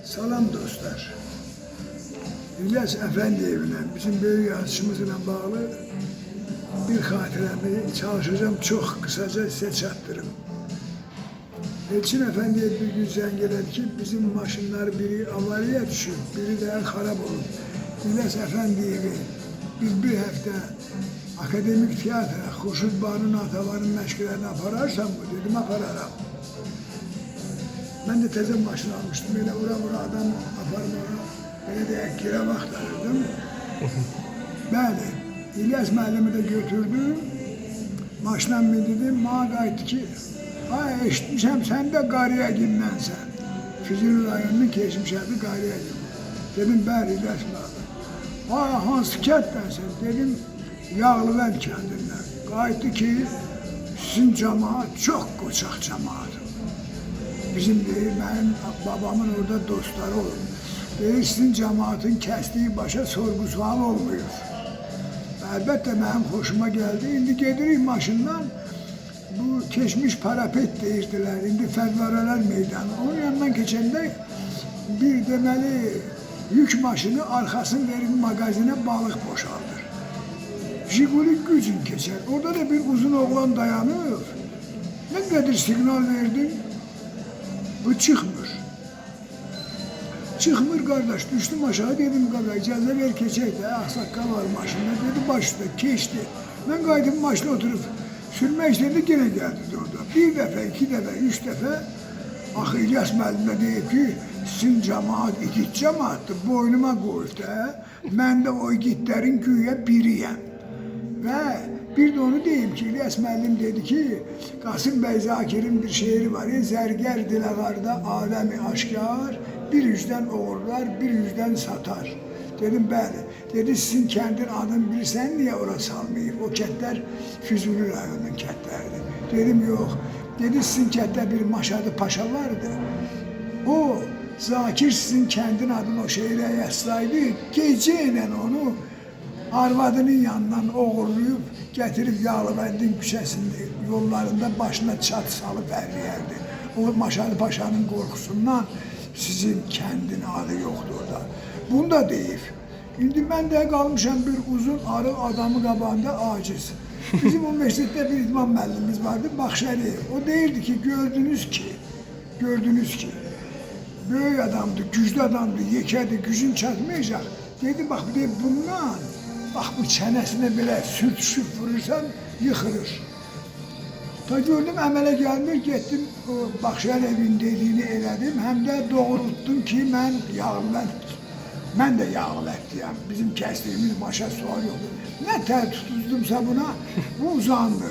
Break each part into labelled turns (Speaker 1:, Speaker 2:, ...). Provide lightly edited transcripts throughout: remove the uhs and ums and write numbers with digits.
Speaker 1: Salam dostlar. İlyas Efendiyev'le, bizim büyük yazışımızla bağlı bir hatiremi çalışacağım, çok kısaca size çattırım. Elçin Efendi'ye bir gün zəng edir ki, bizim maşınlar biri avariya düşüp, biri de harap olur. İlyas Efendiyev'i bir hafta akademik tiyatra, Xurşud Bağ'ın atavarın məşqlərini apararsan mı? Dedim, apararam. Ben de teze maşın almıştım, böyle ura adam aparmağa, böyle de kira vaxtlarırdım. Bəli, İlyas müəllimi de götürdüm, maşına bindirdim, bana qayıtdı ki, ay eşitmişəm, sen de Qariyagil'densən. Füzuli rayonunun keçmişədi Qariyagil. Dedim, bəli, İlyas müəllim. Ay, hansı kətdənsən? Dedim, Yağlıvənd kəndindən. Qayıtdı ki, sizin cemaat çok qoçaq cemaat. Bizim deyir, benim babamın orada dostları olur. Deyir, sizin cemaatin kestiği başa sorgu sual olmuyor. Elbette benim hoşuma geldi. İndi gedirik maşından, bu keçmiş parapet deyirdiler. İndi Fədvaralar meydanı. Onun yanından geçende bir demeli yük maşını arkasını verin magazine balık boşaldır. Jiguli gücün geçer. Orada da bir uzun oğlan dayanıyor. Ne kadar signal verdin? Bu çıkmır. Çıkmır kardeş. Düştüm aşağı dedim kardeş. İcazə ver keçək de. Aksaqqal var maşında. Dedi başta keçti. Ben qaydım maşına oturup sürmək istedi gene geldi orada. Bir defa, iki defa, üç defa. Axı İlyas müəllimə deyib ki, sizin cemaat igid cemaatdır. Boynuma qoyub da. Mən də o igidlərin güya biriyəm. Ve bir de onu diyeyim ki, İlyas müəllim dedi ki, Qasım Bəy Zakir'in bir şeiri var. Zərgər diləğarda alemi aşkar, bir yüzden oğurlar, bir yüzden satar. Dedim, bəli. Dedi, sizin kəndin adını bilirsən, niye ora salmayıb? O kətlər Füzuli rayonunun kətlərdir. Dedim, yok. Dedi, sizin kətdə bir Maşadı Paşa vardı. O, Zakir sizin kəndin adını o şeirə yazsaydı, gecəyle onu arvadının yanından oğurlayıp getirip Yağlıvəndin küçəsində yollarında başına çat salıp ərləyərdi. O Maşadı Paşa'nın korkusundan sizin kəndin adı yoktu orada. Bunu da deyib. İndi ben de kalmışam bir uzun arı adamı qabağında aciz. Bizim o meslekte bir idman müəllimimiz vardı, Baxşəli. O deyirdi ki, gördünüz ki, böyük adamdı, güçlü adamdı, yekədi, gücün çatmayacak. Dedi, bak bir de bundan, bak bu çenesine belə sürtüşüp vurursan yıkılır. Ta gördüm əmələ gelmir, getdim o Baxşəliyevin dediğini elədim, hem de doğrulttum ki ben de Yağlıvəndiyəm. Bizim kəsdiyimiz başa sual yok. Ne tel tutuldumsa buna, bu uzandı.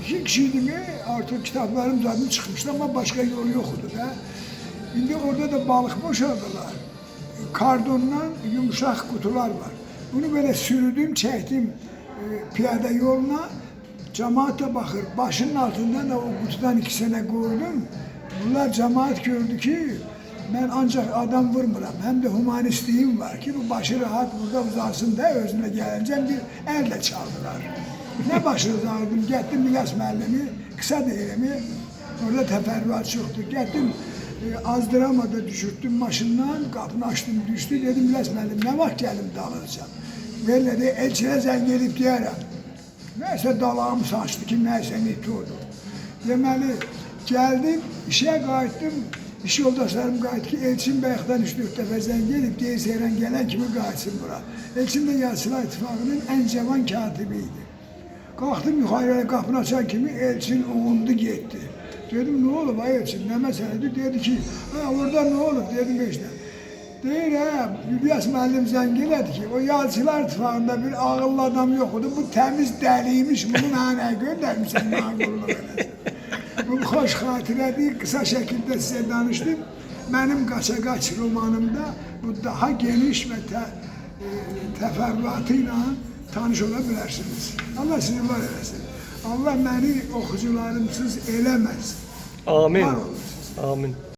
Speaker 1: İki kişiydi mi, artık kitaplarım zaten çıkmıştı ama başka yol yoktu da. Şimdi orada da balık boşaldılar. Kardonla yumuşak kutular var. Bunu böyle sürdüm, çektim piyade yoluna. Cemaat da bakır. Başının altından da o kutudan 2 sene koydum. Bunlar cemaat gördü ki ben ancak adam vurmuram. Hem de humanistliğim var ki bu başı rahat burada uzansın da özüne gelince bir elle çaldılar. Ne başı uzandım? Gittim İlyas müəllimi, kısa deyilimi. Orada təfərrüat çoxdur. Gittim azdıramadı, düşürttüm maşından, kapını açtım, düştü. Dedim, İlyas müəllim, ne vaxt gelim dalacağım? Böyle de elçine zəng edip diyərəm. Neyse dalağım saçtı ki, neyse niti oldu. Deməli, geldim, işe qayıtdım. İş yoldaşlarım qayıtdı ki, Elçin Bəyəxdən 3-4 dəfə zəng edip deyir, Seyran gələn kimi qayıtsın bura. Elçin de Yazıçılar İttifaqının en cavan katibiydi. Qalxdım yuxarıya qapını açan kimi Elçin uğundu getdi. Dedim, ne olub ay Elçin, ne məsələdir? Dedi ki, orada ne olub? Dedim, işte. Deyir, İlyas müəllim zəng elədi ki, o Yazıçılar İttifaqında bir ağıllı adam yoxudur, bu təmiz dəliymiş, bunu mənə göndərmişsən, nağıllı eləsin. Bu xoş xatirədir, qısa şəkildə sizə danışdım. Mənim Qaçaqaç romanımda bu daha geniş və təfərrüatıyla tanış ola bilərsiniz. Allah sizi var eləsin. Allah məni oxucularımsız eləməz.
Speaker 2: Amin. Amin.